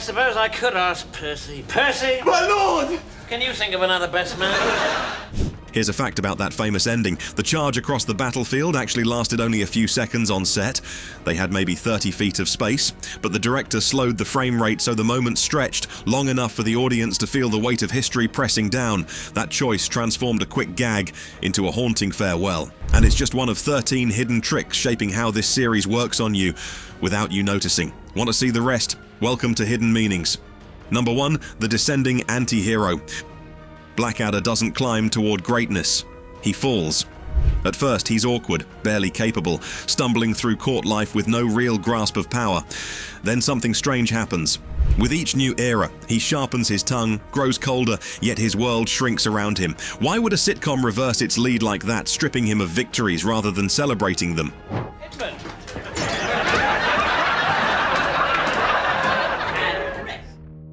suppose I could ask Percy. Percy! My lord! Can you think of another best man? Here's a fact about that famous ending. The charge across the battlefield actually lasted only a few seconds on set. They had maybe 30 feet of space, but the director slowed the frame rate so the moment stretched long enough for the audience to feel the weight of history pressing down. That choice transformed a quick gag into a haunting farewell. And it's just one of 13 hidden tricks shaping how this series works on you without you noticing. Want to see the rest? Welcome to Hidden Meanings. Number 1, the descending anti-hero. Blackadder doesn't climb toward greatness. He falls. At first, he's awkward, barely capable, stumbling through court life with no real grasp of power. Then something strange happens. With each new era, he sharpens his tongue, grows colder, yet his world shrinks around him. Why would a sitcom reverse its lead like that, stripping him of victories rather than celebrating them? Edmund!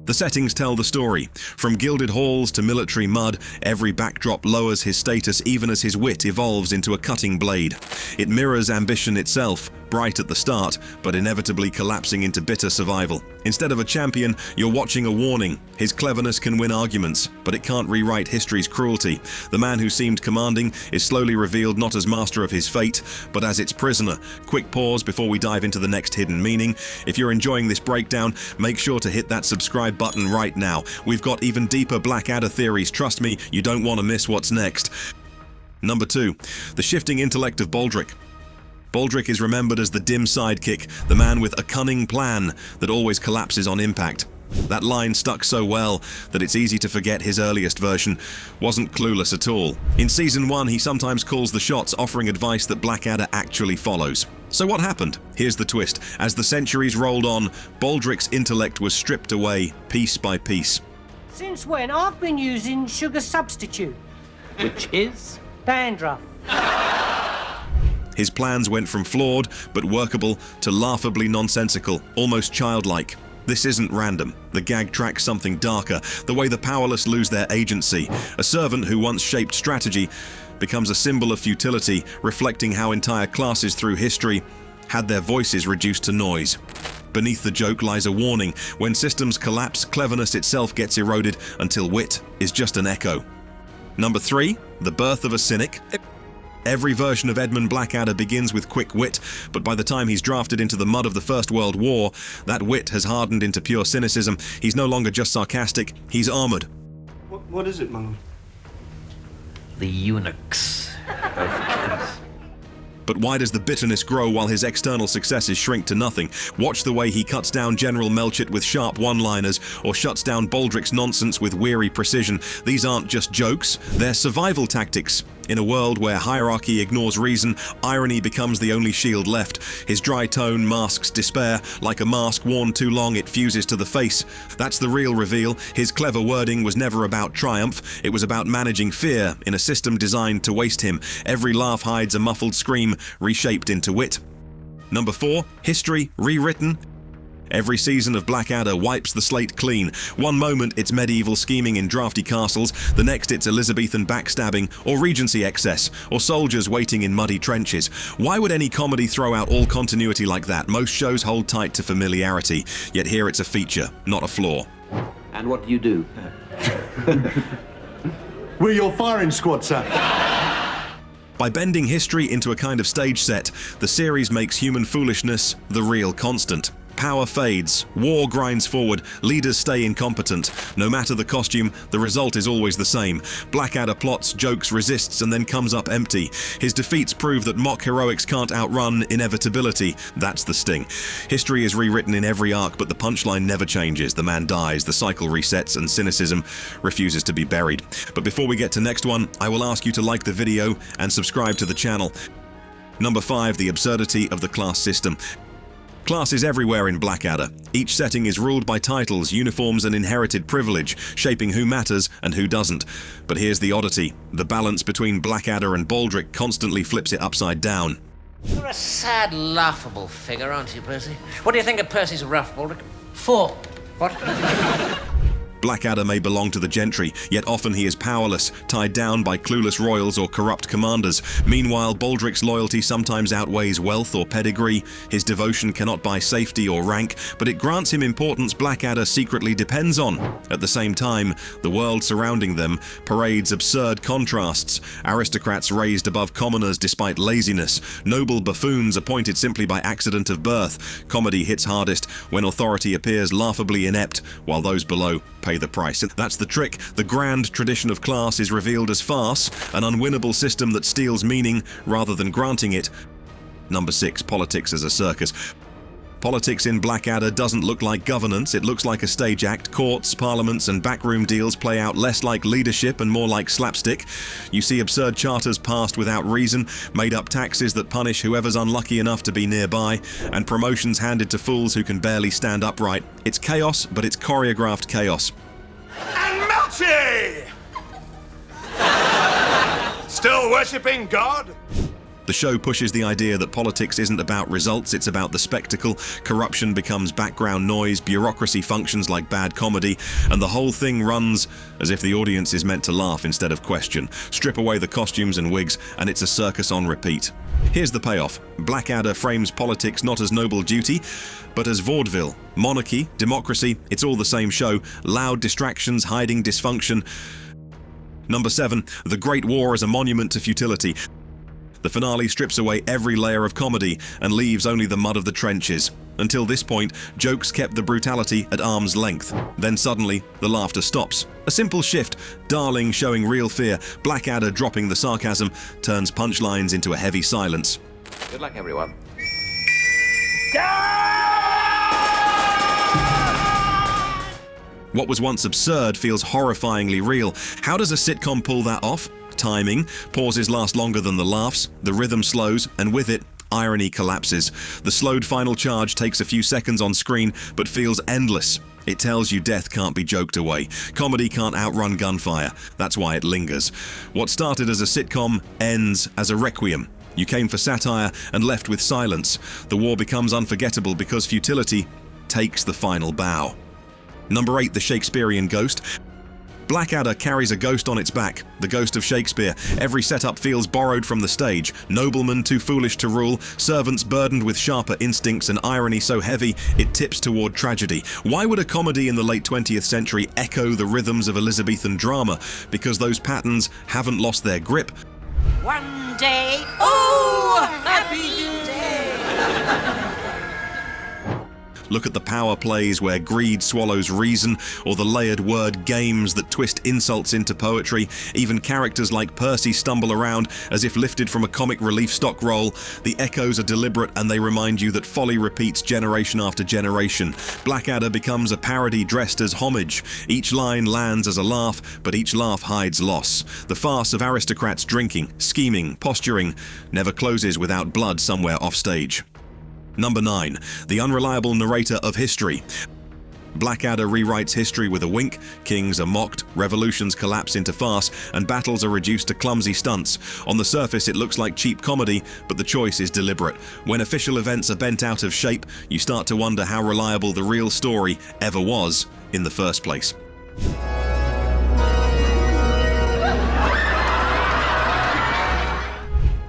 The settings tell the story. From gilded halls to military mud, every backdrop lowers his status even as his wit evolves into a cutting blade. It mirrors ambition itself, bright at the start, but inevitably collapsing into bitter survival. Instead of a champion, you're watching a warning. His cleverness can win arguments, but it can't rewrite history's cruelty. The man who seemed commanding is slowly revealed not as master of his fate, but as its prisoner. Quick pause before we dive into the next hidden meaning. If you're enjoying this breakdown, make sure to hit that subscribe button right now. We've got even deeper Blackadder theories. Trust me, you don't want to miss what's next. Number 2, the shifting intellect of Baldric. Baldric is remembered as the dim sidekick, the man with a cunning plan that always collapses on impact. That line stuck so well that it's easy to forget his earliest version wasn't clueless at all. In season 1, he sometimes calls the shots, offering advice that Blackadder actually follows. So what happened? Here's the twist. As the centuries rolled on, Baldric's intellect was stripped away, piece by piece. Since when? I've been using sugar substitute. Which is? Dandruff. His plans went from flawed but workable to laughably nonsensical, almost childlike. This isn't random. The gag tracks something darker, the way the powerless lose their agency. A servant who once shaped strategy becomes a symbol of futility, reflecting how entire classes through history had their voices reduced to noise. Beneath the joke lies a warning. When systems collapse, cleverness itself gets eroded until wit is just an echo. Number 3, the birth of a cynic. Every version of Edmund Blackadder begins with quick wit, but by the time he's drafted into the mud of the First World War, that wit has hardened into pure cynicism. He's no longer just sarcastic, he's armored. What is it, my lord? The eunuchs of kings. But why does the bitterness grow while his external successes shrink to nothing? Watch the way he cuts down General Melchett with sharp one-liners, or shuts down Baldric's nonsense with weary precision. These aren't just jokes, they're survival tactics. In a world where hierarchy ignores reason, irony becomes the only shield left. His dry tone masks despair. Like a mask worn too long, it fuses to the face. That's the real reveal. His clever wording was never about triumph. It was about managing fear in a system designed to waste him. Every laugh hides a muffled scream, reshaped into wit. Number 4, history rewritten. Every season of Blackadder wipes the slate clean. One moment it's medieval scheming in drafty castles, the next it's Elizabethan backstabbing, or Regency excess, or soldiers waiting in muddy trenches. Why would any comedy throw out all continuity like that? Most shows hold tight to familiarity, yet here it's a feature, not a flaw. And what do you do? We're your firing squad, sir. By bending history into a kind of stage set, the series makes human foolishness the real constant. Power fades, war grinds forward, leaders stay incompetent. No matter the costume, the result is always the same. Blackadder plots, jokes, resists, and then comes up empty. His defeats prove that mock heroics can't outrun inevitability. That's the sting. History is rewritten in every arc, but the punchline never changes. The man dies, the cycle resets, and cynicism refuses to be buried. But before we get to next one, I will ask you to like the video and subscribe to the channel. Number 5, the absurdity of the class system. Class is everywhere in Blackadder. Each setting is ruled by titles, uniforms, and inherited privilege, shaping who matters and who doesn't. But here's the oddity. The balance between Blackadder and Baldric constantly flips it upside down. You're a sad, laughable figure, aren't you, Percy? What do you think of Percy's ruff, Baldric? 4. What? Blackadder may belong to the gentry, yet often he is powerless, tied down by clueless royals or corrupt commanders. Meanwhile, Baldric's loyalty sometimes outweighs wealth or pedigree. His devotion cannot buy safety or rank, but it grants him importance Blackadder secretly depends on. At the same time, the world surrounding them parades absurd contrasts. Aristocrats raised above commoners despite laziness, noble buffoons appointed simply by accident of birth. Comedy hits hardest when authority appears laughably inept, while those below pay the price. That's the trick. The grand tradition of class is revealed as farce, an unwinnable system that steals meaning rather than granting it. Number 6, politics as a circus. Politics in Blackadder doesn't look like governance, it looks like a stage act. Courts, parliaments and backroom deals play out less like leadership and more like slapstick. You see absurd charters passed without reason, made-up taxes that punish whoever's unlucky enough to be nearby, and promotions handed to fools who can barely stand upright. It's chaos, but it's choreographed chaos. And Melchi! Still worshipping God? The show pushes the idea that politics isn't about results, it's about the spectacle. Corruption becomes background noise, bureaucracy functions like bad comedy, and the whole thing runs as if the audience is meant to laugh instead of question. Strip away the costumes and wigs, and it's a circus on repeat. Here's the payoff. Blackadder frames politics not as noble duty, but as vaudeville. Monarchy, democracy, it's all the same show. Loud distractions, hiding dysfunction. Number 7, The Great War as a monument to futility. The finale strips away every layer of comedy and leaves only the mud of the trenches. Until this point, jokes kept the brutality at arm's length. Then suddenly, the laughter stops. A simple shift. Darling showing real fear, Blackadder dropping the sarcasm, turns punchlines into a heavy silence. Good luck, everyone. What was once absurd feels horrifyingly real. How does a sitcom pull that off? Timing. Pauses last longer than the laughs. The rhythm slows, and with it, irony collapses. The slowed final charge takes a few seconds on screen, but feels endless. It tells you death can't be joked away. Comedy can't outrun gunfire. That's why it lingers. What started as a sitcom ends as a requiem. You came for satire and left with silence. The war becomes unforgettable because futility takes the final bow. Number 8, The Shakespearean Ghost. Blackadder carries a ghost on its back, the ghost of Shakespeare. Every setup feels borrowed from the stage. Noblemen too foolish to rule, servants burdened with sharper instincts, and irony so heavy it tips toward tragedy. Why would a comedy in the late 20th century echo the rhythms of Elizabethan drama? Because those patterns haven't lost their grip. One day, oh, happy day. Look at the power plays where greed swallows reason, or the layered word games that twist insults into poetry. Even characters like Percy stumble around as if lifted from a comic relief stock roll. The echoes are deliberate and they remind you that folly repeats generation after generation. Blackadder becomes a parody dressed as homage. Each line lands as a laugh, but each laugh hides loss. The farce of aristocrats drinking, scheming, posturing never closes without blood somewhere offstage. Number 9, The Unreliable Narrator of History. Blackadder rewrites history with a wink. Kings are mocked, revolutions collapse into farce, and battles are reduced to clumsy stunts. On the surface, it looks like cheap comedy, but the choice is deliberate. When official events are bent out of shape, you start to wonder how reliable the real story ever was in the first place.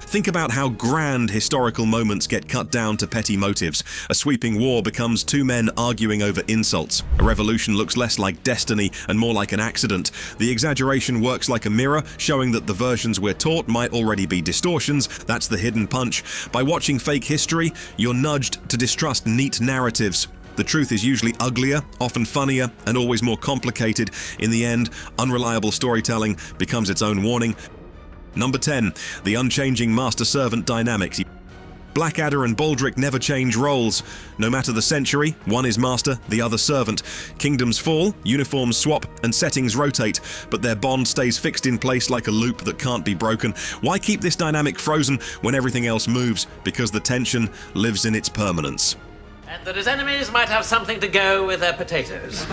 Think about how grand historical moments get cut down to petty motives. A sweeping war becomes two men arguing over insults. A revolution looks less like destiny and more like an accident. The exaggeration works like a mirror, showing that the versions we're taught might already be distortions. That's the hidden punch. By watching fake history, you're nudged to distrust neat narratives. The truth is usually uglier, often funnier, and always more complicated. In the end, unreliable storytelling becomes its own warning. Number 10, The Unchanging Master-Servant Dynamics. Blackadder and Baldric never change roles. No matter the century, one is master, the other servant. Kingdoms fall, uniforms swap, and settings rotate, but their bond stays fixed in place like a loop that can't be broken. Why keep this dynamic frozen when everything else moves? Because the tension lives in its permanence. And that his enemies might have something to go with their potatoes.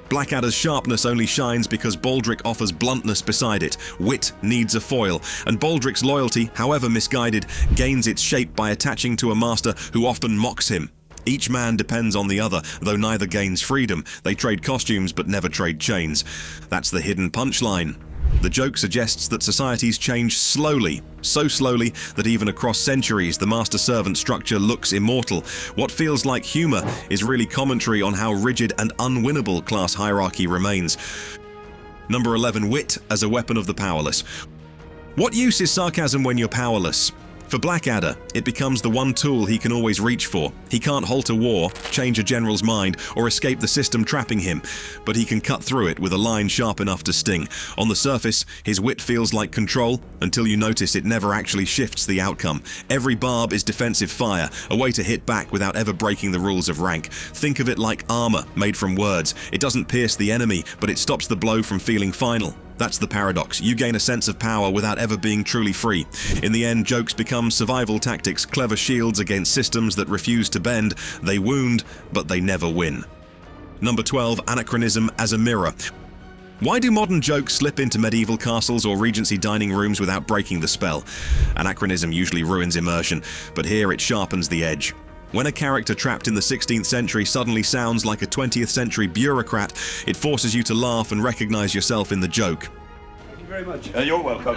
Blackadder's sharpness only shines because Baldric offers bluntness beside it. Wit needs a foil, and Baldric's loyalty, however misguided, gains its shape by attaching to a master who often mocks him. Each man depends on the other, though neither gains freedom. They trade costumes but never trade chains. That's the hidden punchline. The joke suggests that societies change slowly, so slowly that even across centuries the master-servant structure looks immortal. What feels like humor is really commentary on how rigid and unwinnable class hierarchy remains. Number 11, wit as a weapon of the powerless. What use is sarcasm when you're powerless? For Blackadder, it becomes the one tool he can always reach for. He can't halt a war, change a general's mind, or escape the system trapping him, but he can cut through it with a line sharp enough to sting. On the surface, his wit feels like control, until you notice it never actually shifts the outcome. Every barb is defensive fire, a way to hit back without ever breaking the rules of rank. Think of it like armor made from words. It doesn't pierce the enemy, but it stops the blow from feeling final. That's the paradox. You gain a sense of power without ever being truly free. In the end, jokes become survival tactics, clever shields against systems that refuse to bend. They wound, but they never win. Number 12, anachronism as a mirror. Why do modern jokes slip into medieval castles or Regency dining rooms without breaking the spell? Anachronism usually ruins immersion, but here it sharpens the edge. When a character trapped in the 16th century suddenly sounds like a 20th century bureaucrat, it forces you to laugh and recognize yourself in the joke. Thank you very much. You're welcome.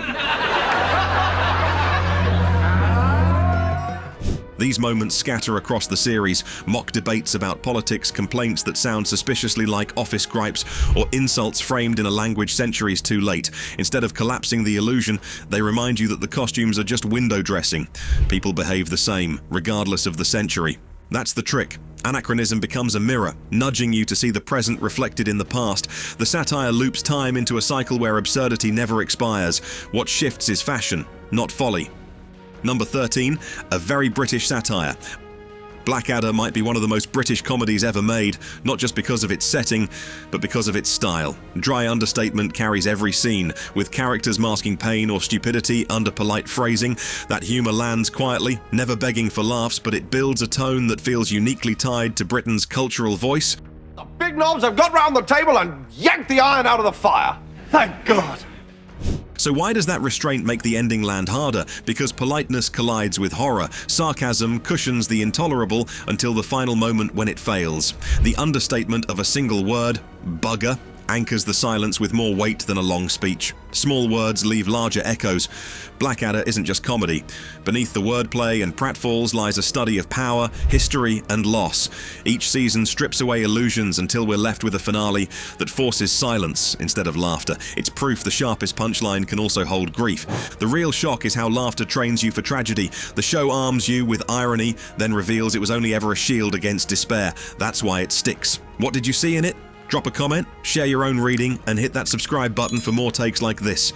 These moments scatter across the series, mock debates about politics, complaints that sound suspiciously like office gripes, or insults framed in a language centuries too late. Instead of collapsing the illusion, they remind you that the costumes are just window dressing. People behave the same, regardless of the century. That's the trick. Anachronism becomes a mirror, nudging you to see the present reflected in the past. The satire loops time into a cycle where absurdity never expires. What shifts is fashion, not folly. Number 13, a very British satire. Blackadder might be one of the most British comedies ever made, not just because of its setting, but because of its style. Dry understatement carries every scene, with characters masking pain or stupidity under polite phrasing. That humour lands quietly, never begging for laughs, but it builds a tone that feels uniquely tied to Britain's cultural voice. The big knobs have got round the table and yanked the iron out of the fire. Thank God. So why does that restraint make the ending land harder? Because politeness collides with horror. Sarcasm cushions the intolerable until the final moment when it fails. The understatement of a single word, bugger, anchors the silence with more weight than a long speech. Small words leave larger echoes. Blackadder isn't just comedy. Beneath the wordplay and pratfalls lies a study of power, history, and loss. Each season strips away illusions until we're left with a finale that forces silence instead of laughter. It's proof the sharpest punchline can also hold grief. The real shock is how laughter trains you for tragedy. The show arms you with irony, then reveals it was only ever a shield against despair. That's why it sticks. What did you see in it? Drop a comment, share your own reading, and hit that subscribe button for more takes like this.